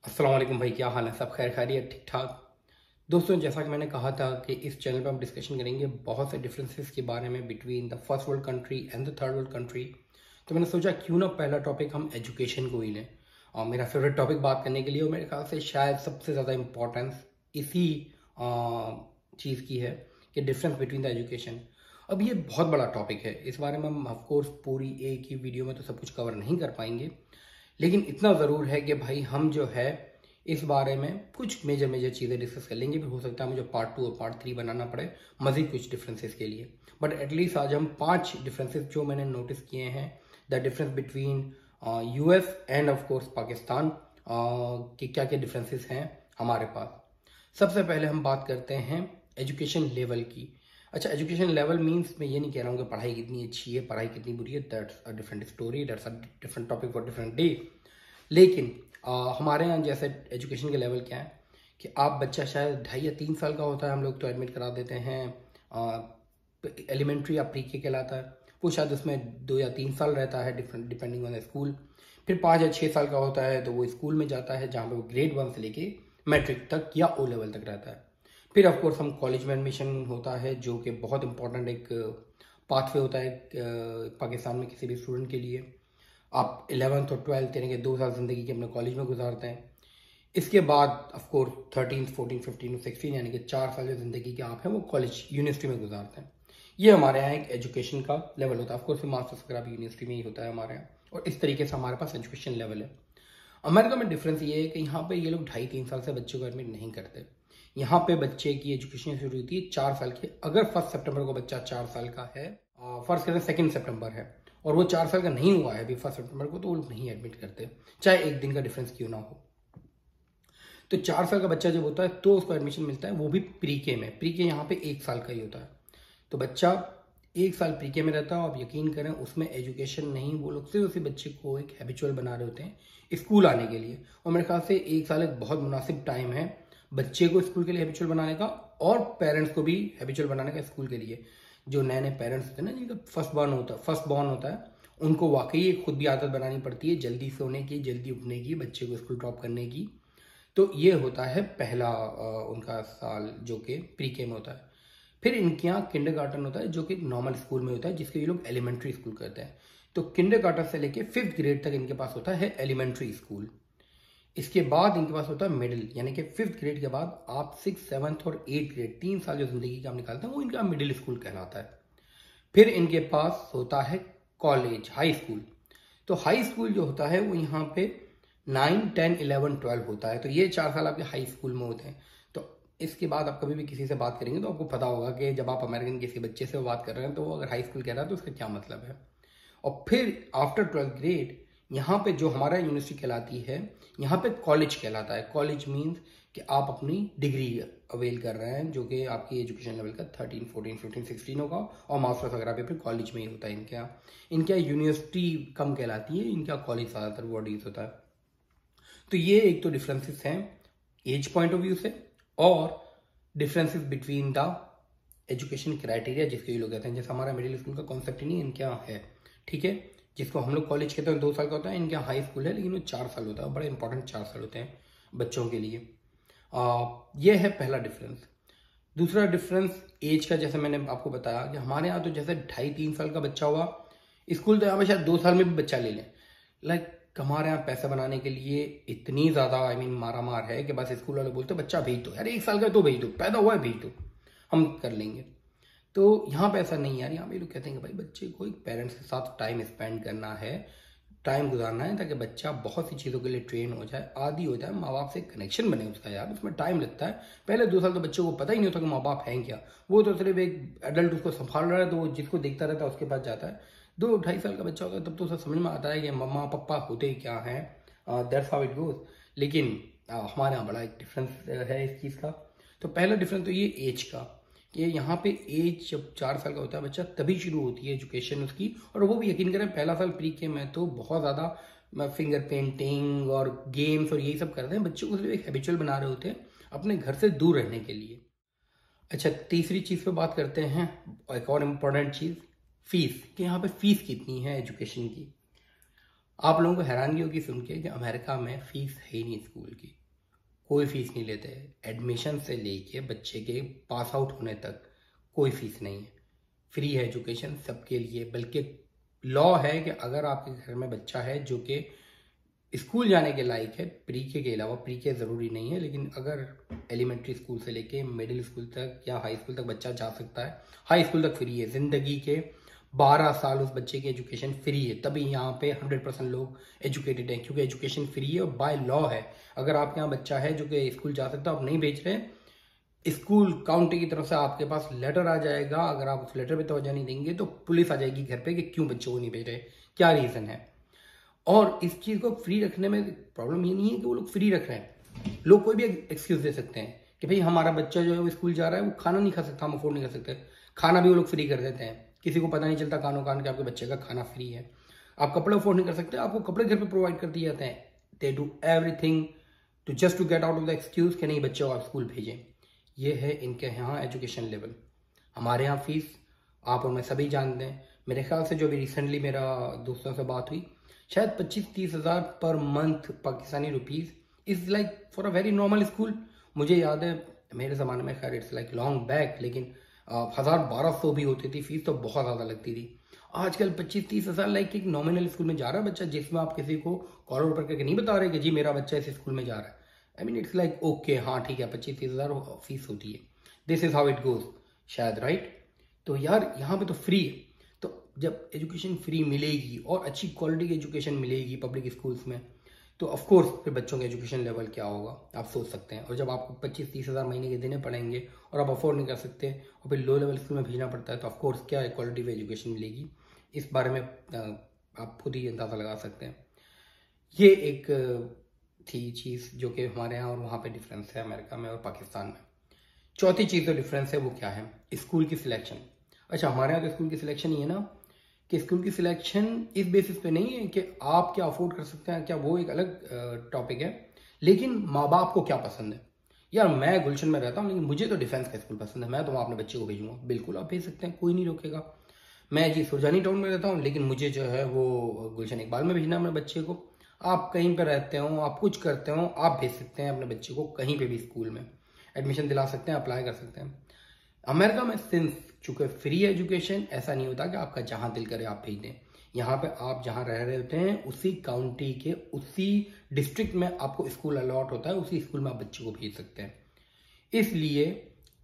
अस्सलाम वालेकुम भाई, क्या हाल है? सब खैर खैरियत, ठीक ठाक। दोस्तों, जैसा कि मैंने कहा था कि इस चैनल पर हम डिस्कशन करेंगे बहुत से डिफरेंसेस के बारे में between the first world country and the third world country. तो मैंने सोचा क्यों ना पहला टॉपिक हम एजुकेशन को ही लें, और मेरा फेवरेट टॉपिक बात करने के लिए, और मेरे ख्याल से शायद सबसे ज़्यादा इम्पोर्टेंस इसी चीज़ की है कि डिफरेंस बिटवीन द एजुकेशन। अब ये बहुत बड़ा टॉपिक है, इस बारे में हम ऑफकोर्स पूरी एक ही वीडियो में तो सब कुछ कवर नहीं कर पाएंगे, लेकिन इतना ज़रूर है कि भाई हम जो है इस बारे में कुछ मेजर मेजर चीज़ें डिस्कस कर लेंगे। फिर हो सकता है मुझे पार्ट 2 और पार्ट 3 बनाना पड़े मज़ीद कुछ डिफरेंसेस के लिए, बट एटलीस्ट आज हम 5 डिफरेंसेस जो मैंने नोटिस किए हैं, the difference between US end of course Pakistan, कि क्या क्या डिफरेंसेस हैं हमारे पास। सबसे पहले हम बात करते हैं एजुकेशन लेवल की। अच्छा, एजुकेशन लेवल मीन्स मैं ये नहीं कह रहा हूँ कि पढ़ाई कितनी अच्छी है, पढ़ाई कितनी बुरी है, that's a different story, that's a different topic for different day. लेकिन हमारे यहाँ जैसे एजुकेशन के लेवल क्या है कि आप बच्चा शायद 2.5 या 3 साल का होता है, हम लोग तो एडमिट करा देते हैं, एलिमेंट्री या प्री के कहलाता है, वो शायद उसमें 2 या 3 साल रहता है, different depending on the school. फिर 5 या 6 साल का होता है तो वो स्कूल में जाता है, जहाँ पे वो ग्रेड 1 से लेके मैट्रिक तक या ओ लेवल तक रहता है। फिर ऑफकोर्स हम कॉलेज में एडमिशन होता है, जो कि बहुत इंपॉर्टेंट एक पाथवे होता है पाकिस्तान में किसी भी स्टूडेंट के लिए। आप 11th और 12th यानी कि 2 साल ज़िंदगी के अपने कॉलेज में गुजारते हैं। इसके बाद ऑफकोर्स 13th 14th 15th और 16 यानी कि 4 साल जो ज़िंदगी के आप हैं वो कॉलेज यूनिवर्सिटी में गुजारते हैं। ये हमारे यहाँ एक एजुकेशन का लेवल होता है। ऑफकोर्स मास्टर्स वगैरह भी यूनिवर्सिटी में ही होता है हमारे यहाँ, और इस तरीके से हमारे पास एजुकेशन लेवल है। अमेरिका में डिफरेंस ये है कि यहाँ पे ये लोग 2.5-3 साल से बच्चों को एडमिट नहीं करते। यहाँ पे बच्चे की एजुकेशन शुरू होती है 4 साल की। अगर 1 सितंबर को बच्चा 4 साल का है, फर्स्ट करें 2 सितंबर है, और वो 4 साल का नहीं हुआ है अभी 1 सितंबर को, तो वो लोग नहीं एडमिट करते, चाहे एक दिन का डिफरेंस क्यों ना हो। तो 4 साल का बच्चा जब होता है तो उसको एडमिशन मिलता है, वो भी प्री के में। प्री के यहाँ पे 1 साल का ही होता है, तो बच्चा 1 साल प्री के में रहता है। आप यकीन करें उसमें एजुकेशन नहीं, वो लोग सिर्फ उसी बच्चे को एक हैबिचुअल बना रहे होते हैं स्कूल आने के लिए। और मेरे ख्याल से 1 साल एक बहुत मुनासिब टाइम है बच्चे को स्कूल के लिए हैबिचुअल बनाने का, और पेरेंट्स को भी हैबिचुअल बनाने का स्कूल के लिए। जो नए नए पेरेंट्स होते हैं ना, जिनका फर्स्ट बॉर्न होता है, उनको वाकई खुद भी आदत बनानी पड़ती है जल्दी सोने की, जल्दी उठने की, बच्चे को स्कूल ड्रॉप करने की। तो ये होता है पहला उनका साल जो कि प्री के में होता है। फिर इनके यहाँ किंडरगार्टन होता है, जो कि नॉर्मल स्कूल में होता है, जिसके ये लोग एलिमेंट्री स्कूल कहते हैं। तो किंडरगार्टन से लेके 5th ग्रेड तक इनके पास होता है एलिमेंट्री स्कूल। इसके बाद इनके पास होता है मिडिल, यानी कि 5th ग्रेड के बाद आप 6th 7th और 8th ग्रेड 3 साल जो जिंदगी का हम निकालते हैं, वो इनका मिडिल स्कूल कहलाता है। फिर इनके पास होता है कॉलेज, हाई स्कूल। तो हाई स्कूल जो होता है वो यहाँ पे 9 10 11 12 होता है। तो ये 4 साल आपके हाई स्कूल में होते हैं। तो इसके बाद आप कभी भी किसी से बात करेंगे तो आपको पता होगा कि जब आप अमेरिकन किसी बच्चे से बात कर रहे हैं तो वो अगर हाई स्कूल कह रहा है तो उसका क्या मतलब है। और फिर आफ्टर 12th ग्रेड यहाँ पे जो हमारा यूनिवर्सिटी कहलाती है, यहाँ पे कॉलेज कहलाता है। कॉलेज मीन्स कि आप अपनी डिग्री अवेल कर रहे हैं, जो कि आपकी एजुकेशन लेवल का 13 14 15 16 होगा, और मास्टर्स वगैरह भी फिर कॉलेज में ही होता है। इनके यहाँ यूनिवर्सिटी कम कहलाती है, इनका कॉलेज ज़्यादातर वर्ड यूज होता है। तो ये एक तो डिफरेंसेस हैं एज पॉइंट ऑफ व्यू से, और differences between the education criteria, जिसके ये लोग कहते हैं। जैसे हमारा मिडिल स्कूल का कॉन्सेप्ट ही नहीं इनके यहाँ है, ठीक है, जिसको हम लोग कॉलेज कहते हैं 2 साल का होता है, इनके यहाँ हाई स्कूल है लेकिन वो 4 साल होता है। बड़े इंपॉर्टेंट 4 साल होते हैं बच्चों के लिए। ये है पहला डिफरेंस। दूसरा डिफरेंस एज का, जैसे मैंने आपको बताया कि हमारे यहाँ तो जैसे 2.5-3 साल का बच्चा हुआ स्कूल, तो यहाँ पे शायद 2 साल में भी बच्चा ले लें। लाइक हमारे यहाँ पैसा बनाने के लिए इतनी ज़्यादा मारा मार है कि बस स्कूल वाले बोलते बच्चा भेज दो यार, 1 साल का तो भेज दो, पैदा हुआ है भेज दो, हम कर लेंगे। तो यहाँ पे ऐसा नहीं यार, यहाँ पे लोग कहते हैं कि भाई बच्चे को एक पेरेंट्स के साथ टाइम स्पेंड करना है, टाइम गुजारना है, ताकि बच्चा बहुत सी चीज़ों के लिए ट्रेन हो जाए, आदी हो जाए, माँ बाप से कनेक्शन बने उसका। यार उसमें टाइम लगता है। पहले 2 साल तो बच्चे को पता ही नहीं होता कि माँ बाप हैं क्या, वो तो सिर्फ एक एडल्ट उसको संभाल रहा है, तो वो जिसको देखता रहता है उसके पास जाता है। 2 2.5 साल का बच्चा होता है तब तो उसे समझ में आता है कि मम्मा पापा होते क्या हैं, दैट्स हाउ इट गोज। लेकिन हमारे यहाँ बड़ा एक डिफरेंस है इस चीज़ का। तो पहला डिफरेंस तो ये एज का, कि यहाँ पे एज जब 4 साल का होता है बच्चा, तभी शुरू होती है एजुकेशन उसकी। और वो भी यकीन करें पहला साल प्री के में तो बहुत ज़्यादा फिंगर पेंटिंग और गेम्स और यही सब करते हैं, बच्चों को सिर्फ एक हैबिचुअल बना रहे होते हैं अपने घर से दूर रहने के लिए। अच्छा, तीसरी चीज़ पे बात करते हैं, एक और इम्पोर्टेंट चीज़, फीस, कि यहाँ पे फीस कितनी है एजुकेशन की। आप लोगों को हैरानगी होगी सुन के कि अमेरिका में फीस है ही नहीं स्कूल की, कोई फीस नहीं लेते। एडमिशन से लेके बच्चे के पास आउट होने तक कोई फीस नहीं है, फ्री है एजुकेशन सबके लिए। बल्कि लॉ है कि अगर आपके घर में बच्चा है जो कि स्कूल जाने के लायक है, प्री के अलावा, प्री के ज़रूरी नहीं है, लेकिन अगर एलिमेंट्री स्कूल से लेके मिडिल स्कूल तक या हाई स्कूल तक बच्चा जा सकता है, हाई स्कूल तक फ्री है, ज़िंदगी के 12 साल उस बच्चे की एजुकेशन फ्री है। तभी यहाँ पे 100% लोग एजुकेटेड हैं, क्योंकि एजुकेशन फ्री है और बाय लॉ है। अगर आपके यहाँ बच्चा है जो कि स्कूल जा सकता है, आप नहीं भेज रहे, स्कूल काउंटी की तरफ से आपके पास लेटर आ जाएगा। अगर आप उस लेटर पे तवज्जो नहीं देंगे तो पुलिस आ जाएगी घर पे कि क्यों बच्चों को नहीं भेज रहे, क्या रीज़न है। और इस चीज़ को फ्री रखने में प्रॉब्लम ये नहीं है कि वो लोग फ्री रख रहे हैं, लोग कोई भी एक्सक्यूज दे सकते हैं कि भाई हमारा बच्चा जो है वो स्कूल जा रहा है, वो खाना नहीं खा सकता, हम अफोर्ड नहीं कर सकते, खाना भी वो लोग फ्री कर देते हैं। किसी को पता नहीं चलता कानों कान के आपके बच्चे का खाना फ्री है। आप कपड़े अफोर्ड नहीं कर सकते, आपको कपड़े घर पे प्रोवाइड कर दिए जाते हैं। They do everything to just to get out of the excuse कि नहीं बच्चे को आप स्कूल भेजें। ये है इनके यहाँ एजुकेशन लेवल। हमारे यहाँ फीस आप और मैं सभी जानते हैं। मेरे ख्याल से जो भी रिसेंटली मेरा दोस्तों से बात हुई, शायद 25-30 हज़ार per month Pakistani rupees is like for a very normal school. मुझे याद है मेरे ज़माने में, खैर इट्स लाइक लॉन्ग बैक, लेकिन 1000-1200 भी होती थी फीस, तो बहुत ज़्यादा लगती थी। आजकल 25-30 हज़ार लाइक एक नॉमिनल स्कूल में जा रहा है बच्चा, जिसमें आप किसी को कॉलर पर करके नहीं बता रहे कि जी मेरा बच्चा इस स्कूल में जा रहा है। I mean it's like okay, हाँ ठीक है, 25-30 हज़ार फीस होती है, this is how it goes शायद, राइट। तो यार यहाँ पे तो फ्री है। तो जब एजुकेशन फ्री मिलेगी और अच्छी क्वालिटी की एजुकेशन मिलेगी पब्लिक स्कूल्स में, तो ऑफ कोर्स फिर बच्चों का एजुकेशन लेवल क्या होगा आप सोच सकते हैं। और जब आपको 25-30 हज़ार महीने के देने पड़ेंगे और आप अफोर्ड नहीं कर सकते और फिर लो लेवल स्कूल में भेजना पड़ता है, तो ऑफ कोर्स क्या क्वालिटी ऑफ एजुकेशन मिलेगी, इस बारे में आप खुद ही अंदाज़ा लगा सकते हैं। ये एक थी चीज़ जो कि हमारे यहाँ और वहाँ पे डिफरेंस है अमेरिका में और पाकिस्तान में। चौथी चीज़ जो डिफरेंस है वो क्या है, स्कूल की सिलेक्शन। अच्छा, हमारे यहाँ तो स्कूल की सिलेक्शन ये ना कि स्कूल की सिलेक्शन इस बेसिस पे नहीं है कि आप क्या अफोर्ड कर सकते हैं, क्या, वो एक अलग टॉपिक है, लेकिन माँ बाप को क्या पसंद है। यार मैं गुलशन में रहता हूँ, लेकिन मुझे तो डिफेंस का स्कूल पसंद है, मैं तो वहाँ अपने बच्चे को भेजूंगा, बिल्कुल आप भेज सकते हैं, कोई नहीं रोकेगा। मैं जी सुरजानी टाउन में रहता हूँ, लेकिन मुझे जो है वो गुलशन इकबाल में भेजना है अपने बच्चे को। आप कहीं पर रहते हो, आप कुछ करते हो, आप भेज सकते हैं अपने बच्चे को कहीं पे भी स्कूल में, एडमिशन दिला सकते हैं, अप्लाई कर सकते हैं। अमेरिका में सिंस चूंकि फ्री एजुकेशन, ऐसा नहीं होता कि आपका जहां दिल करे आप भेज दें। यहाँ पे आप जहां रह रहे होते हैं उसी काउंटी के, उसी डिस्ट्रिक्ट में आपको स्कूल अलॉट होता है, उसी स्कूल में आप बच्चे को भेज सकते हैं। इसलिए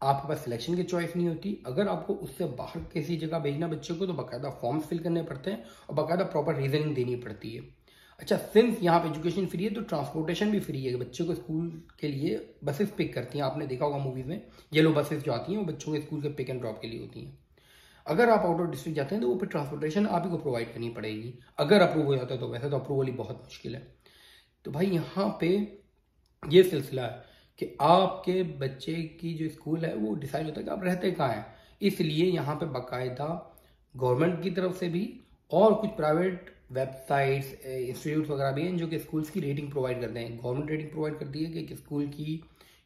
आपके पास सिलेक्शन की चॉइस नहीं होती। अगर आपको उससे बाहर किसी जगह भेजना बच्चे को, तो बाकायदा फॉर्म्स फिल करने पड़ते हैं और बाकायदा प्रॉपर रीजनिंग देनी पड़ती है। अच्छा, सिंस यहाँ पे एजुकेशन फ्री है तो ट्रांसपोर्टेशन भी फ्री है। बच्चों को स्कूल के लिए बसेस पिक करती हैं, आपने देखा होगा मूवीज में, येलो बसेस जो आती हैं वो बच्चों के स्कूल के पिक एंड ड्रॉप के लिए होती हैं। अगर आप आउट ऑफ डिस्ट्रिक्ट जाते हैं तो वो फिर ट्रांसपोर्टेशन आप ही को प्रोवाइड करनी पड़ेगी, अगर अप्रूव हो जाता है तो। वैसे तो अप्रूवल ही बहुत मुश्किल है। तो भाई यहाँ पे ये सिलसिला है कि आपके बच्चे की जो स्कूल है वो डिसाइड होता है कि आप रहते कहाँ हैं। इसलिए यहाँ पे बाकायदा गवर्नमेंट की तरफ से भी और कुछ प्राइवेट वेबसाइट्स, इंस्टीट्यूट वगैरह भी हैं जो कि स्कूल्स की रेटिंग प्रोवाइड करते हैं। गवर्नमेंट रेटिंग प्रोवाइड करती है कि स्कूल की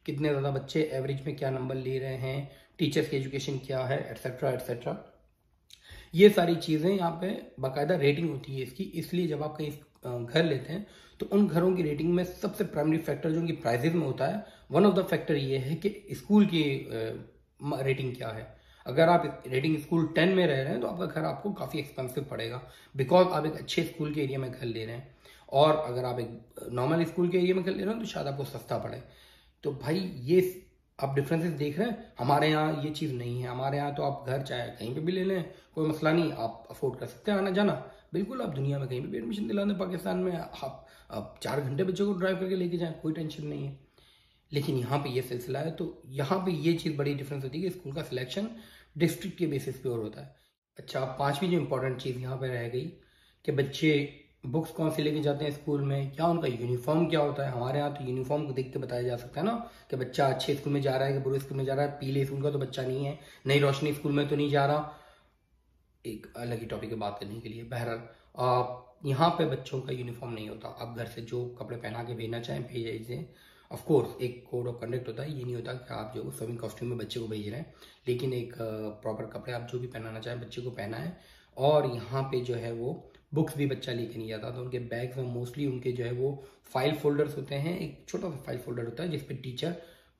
कितने ज़्यादा बच्चे एवरेज में क्या नंबर ले रहे हैं, टीचर्स की एजुकेशन क्या है, एट्सेट्रा एट्सेट्रा। ये सारी चीज़ें यहाँ पे बाकायदा रेटिंग होती है इसकी। इसलिए जब आप कहीं घर लेते हैं तो उन घरों की रेटिंग में सबसे प्राइमरी फैक्टर जो उनकी प्राइजेज में होता है, वन ऑफ द फैक्टर ये है कि स्कूल की रेटिंग क्या है। अगर आप रेटिंग स्कूल 10 में रह रहे हैं तो आपका घर आपको काफ़ी एक्सपेंसिव पड़ेगा, बिकॉज आप एक अच्छे स्कूल के एरिया में घर ले रहे हैं। और अगर आप एक नॉर्मल स्कूल के एरिया में घर ले रहे हो तो शायद आपको सस्ता पड़े। तो भाई ये आप डिफरेंसेस देख रहे हैं। हमारे यहाँ ये चीज़ नहीं है। हमारे यहाँ तो आप घर चाहे कहीं पे भी ले लें, कोई मसला नहीं, आप अफोर्ड कर सकते हैं आना जाना, बिल्कुल आप दुनिया में कहीं पे भी एडमिशन दिला दें। पाकिस्तान में आप 4 घंटे बच्चों को ड्राइव करके लेके जाएं, कोई टेंशन नहीं है। लेकिन यहाँ पे ये सिलसिला है, तो यहाँ पे ये चीज़ बड़ी डिफरेंस होती है कि स्कूल का सिलेक्शन डिस्ट्रिक्ट के बेसिस पे और होता है। अच्छा, पांचवी जो इंपॉर्टेंट चीज़ यहाँ पे रह गई कि बच्चे बुक्स कौन से लेके जाते हैं स्कूल में, क्या उनका यूनिफॉर्म क्या होता है। हमारे यहाँ तो यूनिफॉर्म को देख के बताया जा सकता है ना कि बच्चा अच्छे स्कूल में जा रहा है कि बुरे स्कूल में जा रहा है। पीले स्कूल का तो बच्चा नहीं है, नई रोशनी स्कूल में तो नहीं जा रहा, एक अलग ही टॉपिक है बात करने के लिए। बहरहाल यहाँ पे बच्चों का यूनिफॉर्म नहीं होता। आप घर से जो कपड़े पहना के भेजना चाहें भेजें। ऑफ कोर्स एक कोड ऑफ कंडक्ट होता है, ये नहीं होता कि आप जो स्विमिंग कॉस्ट्यूम में बच्चे को भेज रहे हैं, लेकिन एक प्रॉपर कपड़े आप जो भी पहनाना चाहें बच्चे को पहना है। और यहाँ पे जो है वो बुक्स भी बच्चा लेके नहीं जाता। तो उनके बैग्स में मोस्टली उनके जो है वो फाइल फोल्डर्स होते हैं, एक छोटा सा फाइल फोल्डर होता है जिसपे टीचर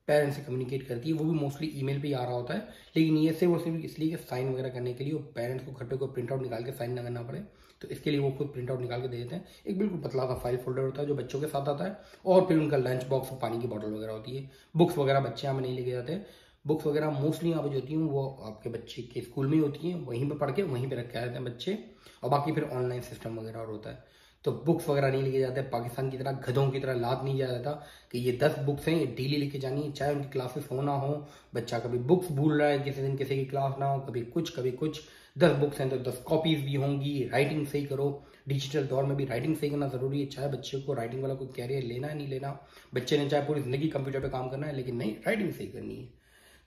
पेरेंट्स से कम्युनिकेट करती है, वो भी मोस्टली ईमेल पे ही आ रहा होता है। लेकिन ये सिर्फ और सिर्फ इसलिए कि साइन वगैरह करने के लिए वो पेरेंट्स को घर पे कोई प्रिंट आउट निकाल के साइन ना करना पड़े, तो इसके लिए वो खुद प्रिंट आउट निकाल के दे देते हैं। एक बिल्कुल पतला सा फाइल फोल्डर होता है जो बच्चों के साथ आता है, और फिर उनका लंच बॉक्स और पानी की बॉटल वगैरह होती है। बुक्स वगैरह बच्चे यहाँ में नहीं लेके जाते। बुक्स वगैरह मोस्टली यहाँ पे जो होती हैं वो आपके बच्चे के स्कूल में ही होती हैं, वहीं पे पढ़ के वहीं पे रखे जाते हैं बच्चे, और बाकी फिर ऑनलाइन सिस्टम वगैरह और होता है। तो बुक्स वगैरह नहीं लेके जाते। पाकिस्तान की तरह गधों की तरह लाद नहीं जाया जाता कि ये 10 बुक्स हैं, ये डेली लेके जानी है, चाहे उनकी क्लासेस हो ना हो। बच्चा कभी बुक्स भूल रहा है, किसी दिन किसी की क्लास ना हो, कभी कुछ 10 बुक्स हैं तो 10 कॉपीज भी होंगी। राइटिंग सही करो, डिजिटल दौर में भी राइटिंग सही करना जरूरी है। चाहे बच्चे को राइटिंग वाला कोई कैरियर लेना है नहीं लेना, बच्चे ने चाहे पूरी जिंदगी कंप्यूटर पे काम करना है, लेकिन नहीं, राइटिंग सही करनी है।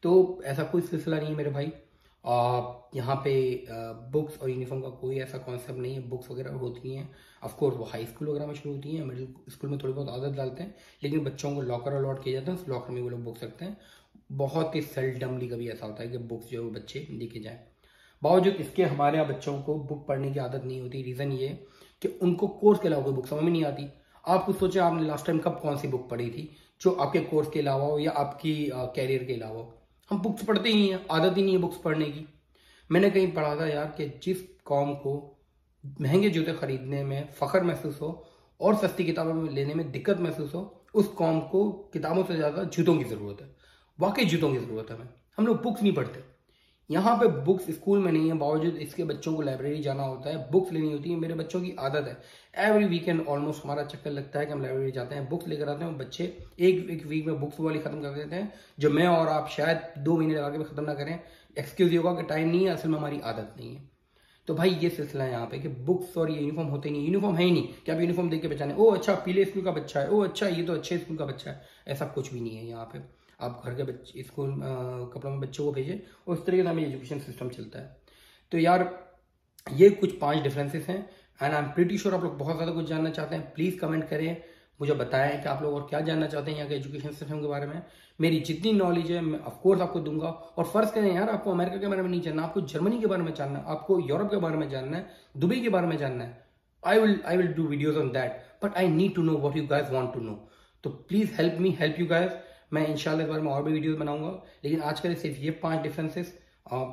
तो ऐसा कोई सिलसिला नहीं है मेरे भाई। यहाँ पे बुक्स और यूनिफॉर्म का कोई ऐसा कॉन्सेप्ट नहीं है। बुक्स वगैरह होती हैं, ऑफकोर्स वो हाई स्कूल वगैरह में शुरू होती हैं, मिडिल स्कूल में थोड़ी बहुत आदत डालते हैं, लेकिन बच्चों को लॉकर अलॉट किए जाते हैं, उस लॉकर में वो लोग बुक्स रखते हैं। बहुत ही सेल्डमली कभी ऐसा होता है कि बुक्स जो है वो बच्चे लेके जाएं। बावजूद इसके हमारे यहाँ बच्चों को बुक पढ़ने की आदत नहीं होती। रीज़न ये कि उनको कोर्स के अलावा कोई बुक समझ में नहीं आती। आप कुछ सोचे, आपने लास्ट टाइम कब कौन सी बुक पढ़ी थी जो आपके कोर्स के अलावा हो या आपकी कैरियर के अलावा हो? हम बुक्स पढ़ते ही हैं, आदत ही नहीं है बुक्स पढ़ने की। मैंने कहीं पढ़ा था यार कि जिस कौम को महंगे जूते खरीदने में फख्र महसूस हो और सस्ती किताबें लेने में दिक्कत महसूस हो, उस कौम को किताबों से ज़्यादा जूतों की ज़रूरत है। वाकई जूतों की ज़रूरत है हमें। हम लोग बुक्स नहीं पढ़ते। यहाँ पे बुक्स स्कूल में नहीं है, बावजूद इसके बच्चों को लाइब्रेरी जाना होता है, बुक्स लेनी होती है। मेरे बच्चों की आदत है, एवरी वीकेंड ऑलमोस्ट हमारा चक्कर लगता है कि हम लाइब्रेरी जाते हैं, बुक्स लेकर आते हैं। बच्चे एक वीक में बुक्स वाली खत्म कर देते हैं, जो मैं और आप शायद 2 महीने लगा के भी खत्म ना करें। एक्सक्यूज होगा कि टाइम नहीं है, असल में हमारी आदत नहीं है। तो भाई ये सिलसिला है यहाँ पे कि बुक्स और यूनिफॉर्म होते नहीं, यूनिफॉर्म है ही नहीं कि आप यूनिफॉर्म देख के पहचाने, ओ अच्छा पीले स्कूल का बच्चा है, ओ अच्छा ये तो अच्छे स्कूल का बच्चा है। ऐसा कुछ भी नहीं है यहाँ पे। आप घर के बच्चे स्कूल कपड़ों में बच्चों को भेजें, और उस तरीके से हमें एजुकेशन सिस्टम चलता है। तो यार ये कुछ 5 डिफरेंसेस हैं, and I am pretty sure आप लोग बहुत ज़्यादा कुछ जानना चाहते हैं। प्लीज़ कमेंट करें, मुझे बताएं कि आप लोग और क्या जानना चाहते हैं यहाँ के एजुकेशन सिस्टम के बारे में। मेरी जितनी नॉलेज है मैं ऑफकोर्स आपको दूंगा। और फर्ज करें यार आपको अमेरिका के बारे में नहीं जानना, आपको जर्मनी के बारे में जानना है, आपको यूरोप के बारे में जानना है, दुबई के बारे में जानना है, I will do videos on that, but I need to know what you guys want to know. तो please help me help you guys. मैं इंशाल्लाह इस बारे में और भी वीडियोस बनाऊंगा, लेकिन आज के लिए सिर्फ ये 5 डिफरेंसेस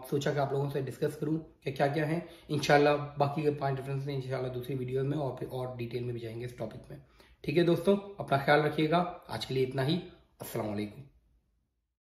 सोचा कि आप लोगों से डिस्कस करूं कि क्या क्या है। इंशाल्लाह बाकी के 5 डिफरेंसेस इंशाल्लाह दूसरी वीडियोस में और फिर और डिटेल में भी जाएंगे इस टॉपिक में। ठीक है दोस्तों, अपना ख्याल रखिएगा। आज के लिए इतना ही। अस्सलाम वालेकुम।